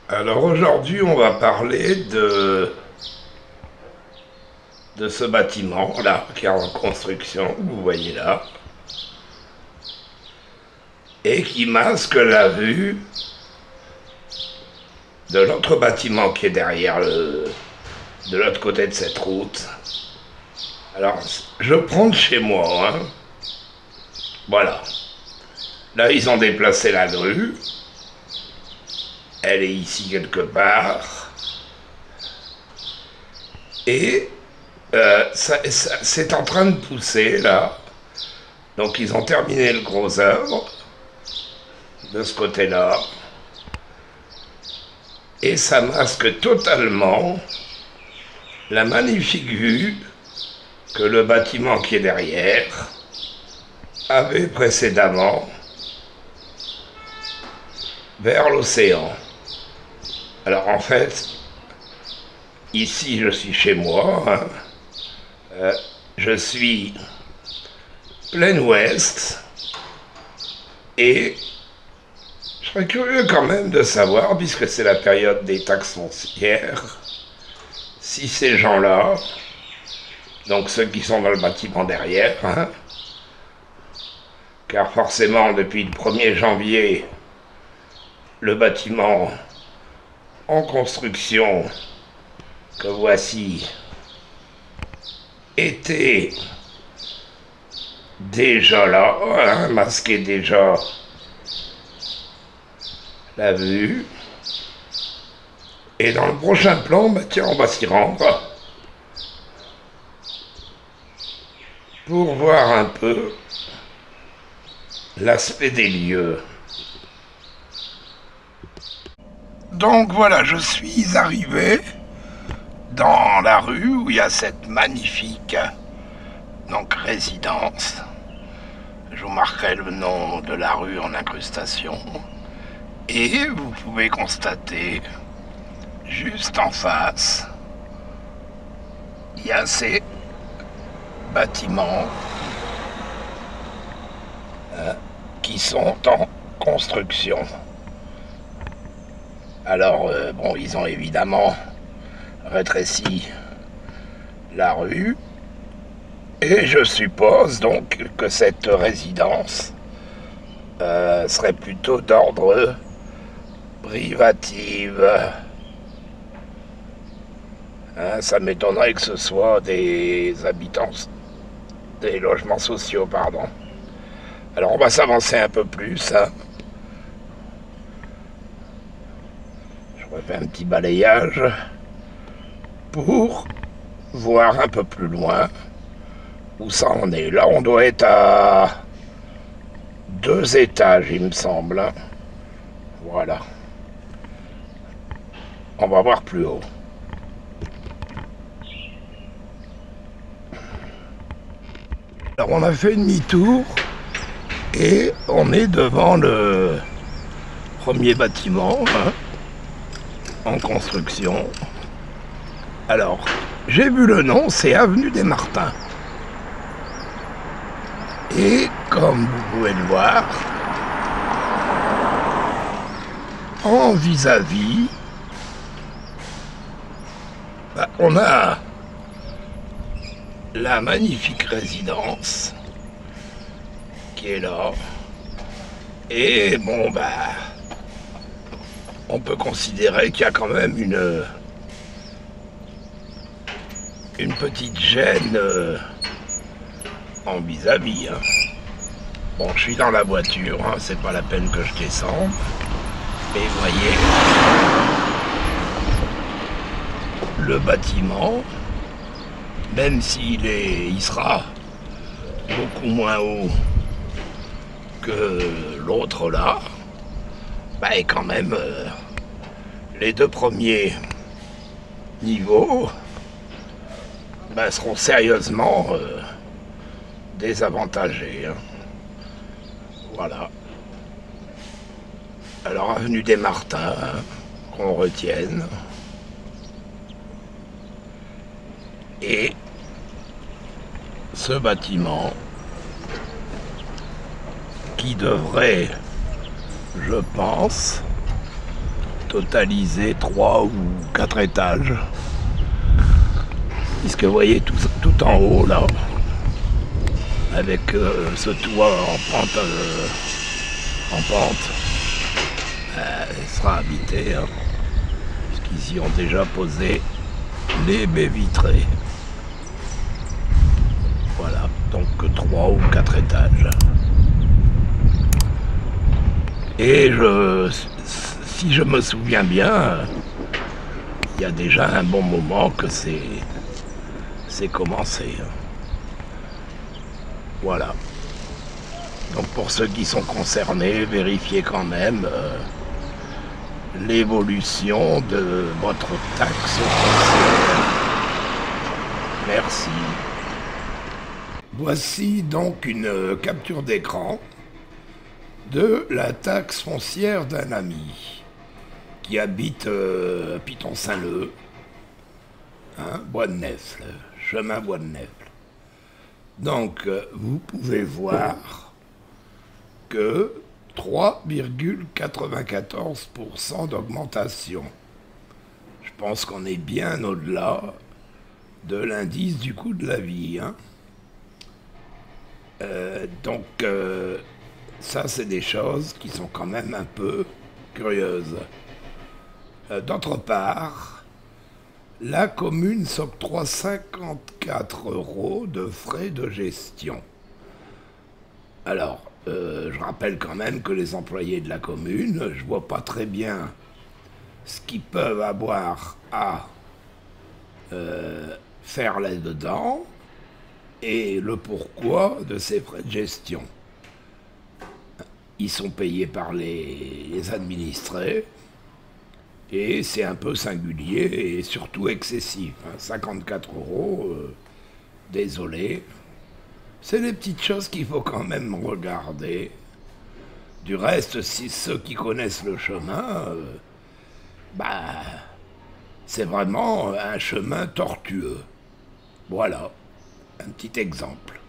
Alors aujourd'hui, on va parler de ce bâtiment-là qui est en construction, vous voyez là, et qui masque la vue de l'autre bâtiment qui est derrière de l'autre côté de cette route. Alors, je prends de chez moi, hein. Voilà. Là, ils ont déplacé la grue. Elle est ici quelque part. Et c'est en train de pousser, là. Donc, ils ont terminé le gros œuvre de ce côté-là. Et ça masque totalement la magnifique vue que le bâtiment qui est derrière avait précédemment vers l'océan. Alors en fait, ici je suis chez moi, hein. Je suis plein ouest et je serais curieux quand même de savoir, puisque c'est la période des taxes foncières, si ces gens-là, donc ceux qui sont dans le bâtiment derrière, hein, car forcément depuis le 1er janvier, le bâtiment en construction que voici était déjà là, hein, masquait déjà la vue. Et dans le prochain plan, bah tiens, on va s'y rendre pour voir un peu l'aspect des lieux. Donc voilà, je suis arrivé dans la rue où il y a cette magnifique résidence. Je vous marquerai le nom de la rue en incrustation. Et vous pouvez constater, juste en face, il y a ces bâtiments qui sont en construction. Alors, bon, ils ont évidemment rétréci la rue. Et je suppose donc que cette résidence serait plutôt d'ordre privative. Hein, ça m'étonnerait que ce soit des habitants, des logements sociaux, pardon. Alors on va s'avancer un peu plus. Hein. Je refais un petit balayage pour voir un peu plus loin où ça en est. Là, on doit être à 2 étages, il me semble. Voilà. On va voir plus haut. Alors, on a fait demi-tour et on est devant le premier bâtiment, hein, en construction. Alors, j'ai vu le nom, c'est Avenue des Martins. Et comme vous pouvez le voir, en vis-à-vis, on a la magnifique résidence qui est là. Et bon, on peut considérer qu'il y a quand même une petite gêne en vis-à-vis. Hein. Bon, je suis dans la voiture, hein, c'est pas la peine que je descende. Mais vous voyez, le bâtiment, même il sera beaucoup moins haut que l'autre là, et quand même, les 2 premiers niveaux seront sérieusement désavantagés. Hein. Voilà. Alors, avenue des Martins, hein, qu'on retienne. Et ce bâtiment qui devrait, je pense, totaliser 3 ou 4 étages. Puisque vous voyez tout en haut là, avec ce toit en pente, elle sera habitée, hein, puisqu'ils y ont déjà posé les baies vitrées. Voilà, donc 3 ou 4 étages. Et si je me souviens bien, il y a déjà un bon moment que c'est commencé. Voilà. Donc pour ceux qui sont concernés, vérifiez quand même l'évolution de votre taxe foncière. Merci. Voici donc une capture d'écran de la taxe foncière d'un ami qui habite Piton-Saint-Leu, hein, Bois de Nèfles, chemin Bois de Nèfles. Donc vous pouvez voir que 3,94% d'augmentation. Je pense qu'on est bien au-delà de l'indice du coût de la vie, hein. Donc ça, c'est des choses qui sont quand même un peu curieuses. D'autre part, la commune s'octroie 54 € de frais de gestion. Alors, je rappelle quand même que les employés de la commune, je vois pas très bien ce qu'ils peuvent avoir à faire là-dedans et le pourquoi de ces frais de gestion. Ils sont payés par les administrés et c'est un peu singulier et surtout excessif. 54 €, désolé. C'est des petites choses qu'il faut quand même regarder. Du reste, si ceux qui connaissent le chemin, c'est vraiment un chemin tortueux. Voilà, un petit exemple.